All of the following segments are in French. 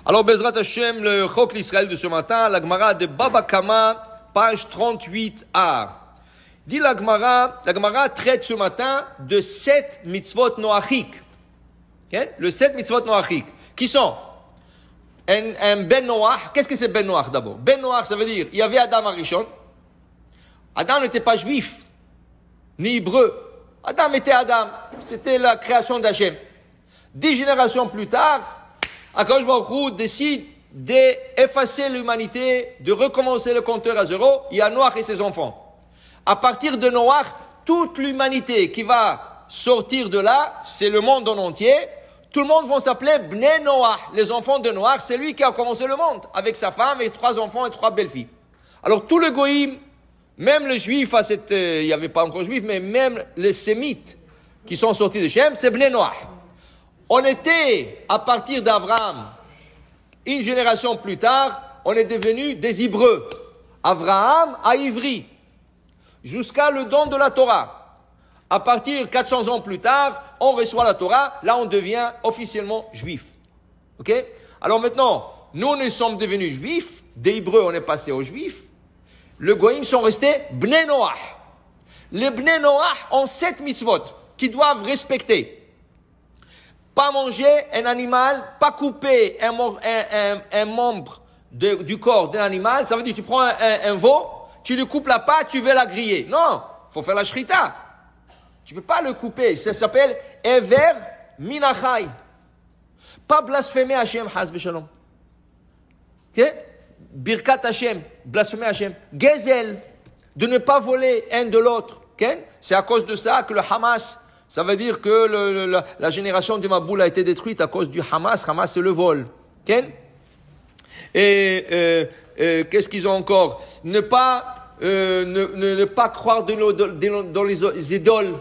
Alors, Bezrat Hashem, le Chok l'Israël de ce matin, la Gemara de Baba Kama, page 38a. Dit la Gemara traite ce matin de 7 mitzvot noachik. Okay? Le 7 mitzvot noachik. Qui sont un Ben Noach. Qu'est-ce que c'est Ben Noach d'abord? Ben Noach, ça veut dire, il y avait Adam Arishon. Adam n'était pas juif, ni hébreu. Adam était Adam. C'était la création d'Hachem. 10 générations plus tard, Akadosh Baruch Hu décide d'effacer l'humanité, de recommencer le compteur à zéro. Il y a Noach et ses enfants. À partir de Noach, toute l'humanité qui va sortir de là, c'est le monde en entier. Tout le monde va s'appeler Bnei Noach, les enfants de Noach. C'est lui qui a commencé le monde, avec sa femme et 3 enfants et 3 belles-filles. Alors tout le goïm, même les juifs, il n'y avait pas encore juifs, mais même les sémites qui sont sortis de Shem, c'est Bnei Noach. On était, à partir d'Abraham, une génération plus tard, on est devenu des Hébreux. Abraham a Ivri, jusqu'à le don de la Torah. À partir de 400 ans plus tard, on reçoit la Torah, là on devient officiellement juif. Ok? Alors maintenant, nous sommes devenus juifs, des Hébreux on est passé aux juifs, les Goïms sont restés Bnei Noach. Les Bnei Noach ont 7 mitzvot qu'ils doivent respecter. Pas manger un animal, pas couper un membre du corps d'un animal. Ça veut dire tu prends un veau, tu lui coupes la patte, tu veux la griller. Non, faut faire la shrita. Tu peux pas le couper. Ça s'appelle Ever Minachai. Pas blasphémer Hashem, Haz Beshalom. Ok? Birkat Hashem, blasphémer Hashem. Gezel, de ne pas voler un de l'autre. Okay? C'est à cause de ça que le Hamas, ça veut dire que la génération de Maboul a été détruite à cause du Hamas. Hamas, c'est le vol. Okay? Et qu'est-ce qu'ils ont encore? Ne pas croire dans les idoles.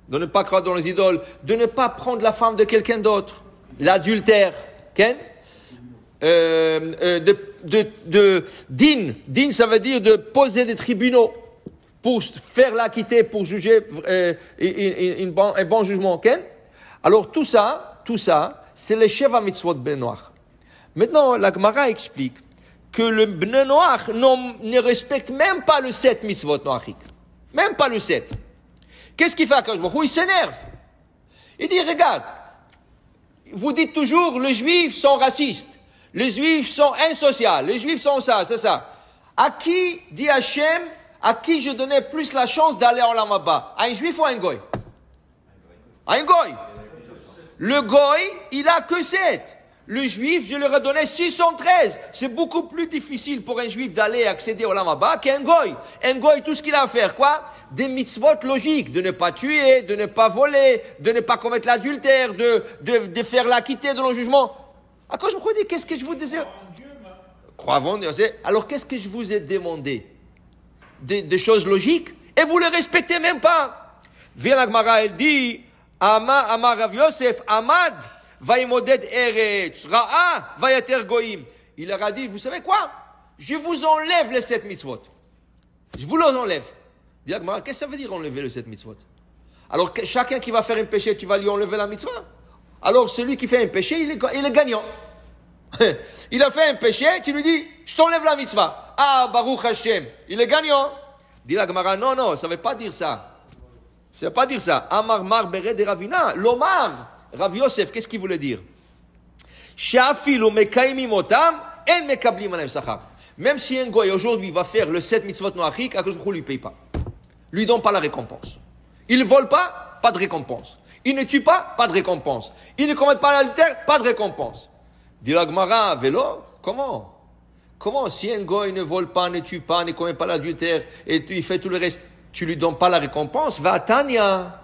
De ne pas croire dans les idoles. De ne pas prendre la femme de quelqu'un d'autre. L'adultère. Okay? Din, ça veut dire de poser des tribunaux pour faire l'acquitter, pour juger un bon jugement. Okay? Alors tout ça, c'est les Sheva Mitzvot Ben Noach. Maintenant, la Gemara explique que le Ben Noach ne respecte même pas le 7 Mitzvot Noachik. Même pas le 7. Qu'est-ce qu'il fait à Akadosh Baruch Hu? Il s'énerve. Il dit, regarde, vous dites toujours, les Juifs sont racistes. Les Juifs sont insociaux. Les Juifs sont ça, c'est ça. À qui, dit Hachem, à qui je donnais plus la chance d'aller en Olam Haba? À un Juif ou à un Goy? À un Goy. Le Goy, il a que 7. Le Juif, je leur ai donné 613. C'est beaucoup plus difficile pour un Juif d'aller accéder au Olam Haba qu'un Goy. Un Goy, tout ce qu'il a à faire, quoi? Des mitzvot logiques. De ne pas tuer, de ne pas voler, de ne pas commettre l'adultère, de faire l'acquitter de nos jugements. À quoi je me dis, qu'est-ce que je vous disais? Croyons, alors qu'est-ce que je vous ai demandé? Des choses logiques, et vous ne les respectez même pas. Vient la Gemara, elle dit, Amar Rav Yosef, Amad, Vaimoded Eretz, Ra'a, Vayater Goïm. Il leur a dit, vous savez quoi? Je vous enlève les 7 mitzvot. Je vous les enlève. Dit la Gemara, qu'est-ce que ça veut dire enlever les 7 mitzvot? Alors, chacun qui va faire un péché, tu vas lui enlever la mitzvah? Alors, celui qui fait un péché, il est gagnant. Il a fait un péché, tu lui dis, je t'enlève la mitzvah. Ah, Baruch Hashem, il est gagnant. Dit la Gemara, non, ça ne veut pas dire ça. Ça ne veut pas dire ça. Amar Mar Bered et Ravina. L'Omar, Rav Yosef, qu'est-ce qu'il voulait dire? Sha'afilu mekaimim otam, en mekablim aleim sachar. Même si un goy aujourd'hui va faire le 7 mitzvot noachik, Akadosh Baruch Hu lui paye pas. Lui donne pas la récompense. Il ne vole pas de récompense. Il ne tue pas de récompense. Il ne commet pas l'adultère, pas de récompense. Dit la Gemara, vélo, comment? Comment, si un goy ne vole pas, ne tue pas, ne commet pas l'adultère, et il fait tout le reste, tu lui donnes pas la récompense? Va à Tanya.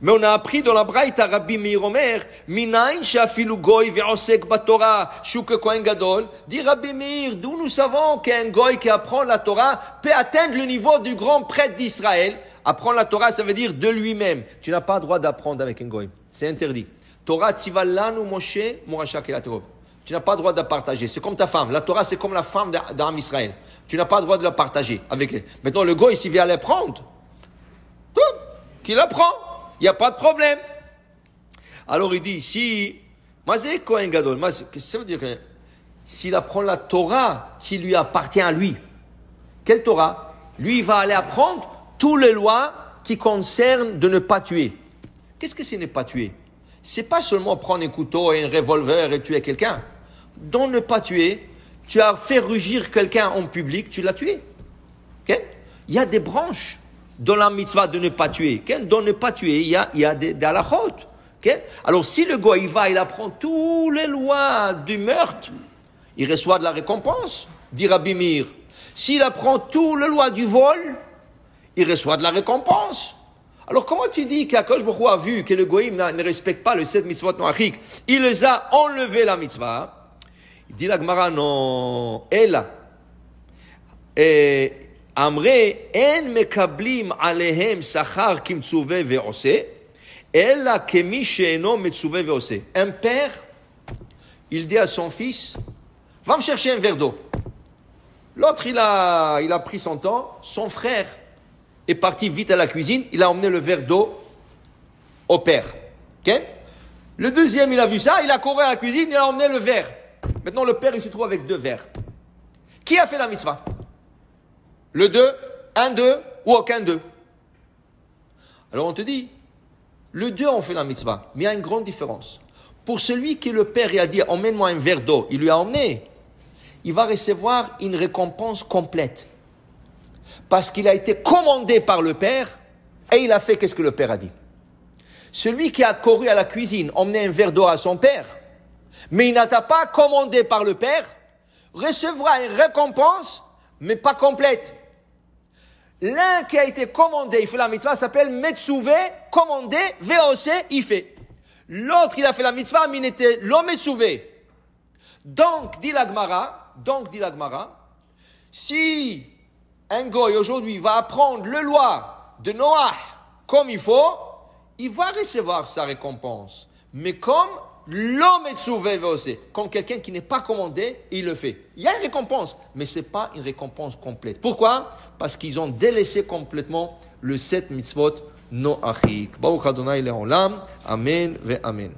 Mais on a appris dans la Braïta, Rabbi Meir Omer, Minayin shafilu goy ve'osek batorah, shuk kohen gadol. Dit Rabbi Meir, d'où nous savons qu'un goy qui apprend la Torah peut atteindre le niveau du grand prêtre d'Israël. Apprendre la Torah, ça veut dire de lui-même. Tu n'as pas le droit d'apprendre avec un goy. C'est interdit. Torah tivallanu Moshe morachak elaterov. Tu n'as pas le droit de la partager. C'est comme ta femme. La Torah, c'est comme la femme d'Am Israël. Tu n'as pas le droit de la partager avec elle. Maintenant, le goy, s'il vient la prendre, tout, qu'il la prend. Il n'y a pas de problème. Alors il dit ici, Mazé Kohen Gadol, qu'est-ce que ça veut dire? s'il apprend la Torah qui lui appartient à lui. Quelle Torah? Lui, il va aller apprendre toutes les lois qui concernent de ne pas tuer. Qu'est-ce que c'est ne pas tuer? C'est pas seulement prendre un couteau et un revolver et tuer quelqu'un. Dans ne pas tuer, tu as fait rugir quelqu'un en public, tu l'as tué. Okay? Il y a des branches dans la mitzvah de ne pas tuer. Okay? Dans ne pas tuer, il y a des halachot. Okay? Alors si le gars, il apprend toutes les lois du meurtre, il reçoit de la récompense, dit Rabbi Meir. S'il apprend toutes les lois du vol, il reçoit de la récompense. Alors comment tu dis qu'Akadosh Baruch Hu a vu que le goïm ne respecte pas le 7 mitzvot noachik, il les a enlevé la mitzvah? Il dit la Gemara, non, Ela. Amre, en mekablim alehem sachar ki mtzuve ve'ose, ela kemi she'eno mtzuve ve'ose. Un père, il dit à son fils, va me chercher un verre d'eau. L'autre, il a pris son temps, son frère est parti vite à la cuisine, il a emmené le verre d'eau au père. Okay? Le deuxième, il a vu ça, il a couru à la cuisine, il a emmené le verre. Maintenant, le père, il se trouve avec 2 verres. Qui a fait la mitzvah? Le 2, un 2 ou aucun 2? Alors on te dit, le 2 on fait la mitzvah, mais il y a une grande différence. Pour celui qui le père il a dit, emmène-moi un verre d'eau, il lui a emmené, il va recevoir une récompense complète. Parce qu'il a été commandé par le père et il a fait qu'est-ce que le père a dit. Celui qui a couru à la cuisine, emmené un verre d'eau à son père, mais il n'a pas commandé par le père, recevra une récompense, mais pas complète. L'un qui a été commandé, il fait la mitzvah, s'appelle Metsuvé, commandé, VOC, il fait. L'autre, il a fait la mitzvah, mais il était l'homme Metsuvé. Donc, dit la Gemara, si un goy aujourd'hui va apprendre le loi de Noach comme il faut, il va recevoir sa récompense. Mais comme l'homme est sauvé aussi, comme quelqu'un qui n'est pas commandé, il le fait. Il y a une récompense, mais ce n'est pas une récompense complète. Pourquoi? Parce qu'ils ont délaissé complètement le 7 mitzvot noachik. Baruch Adonai le'olam. Amen ve amen.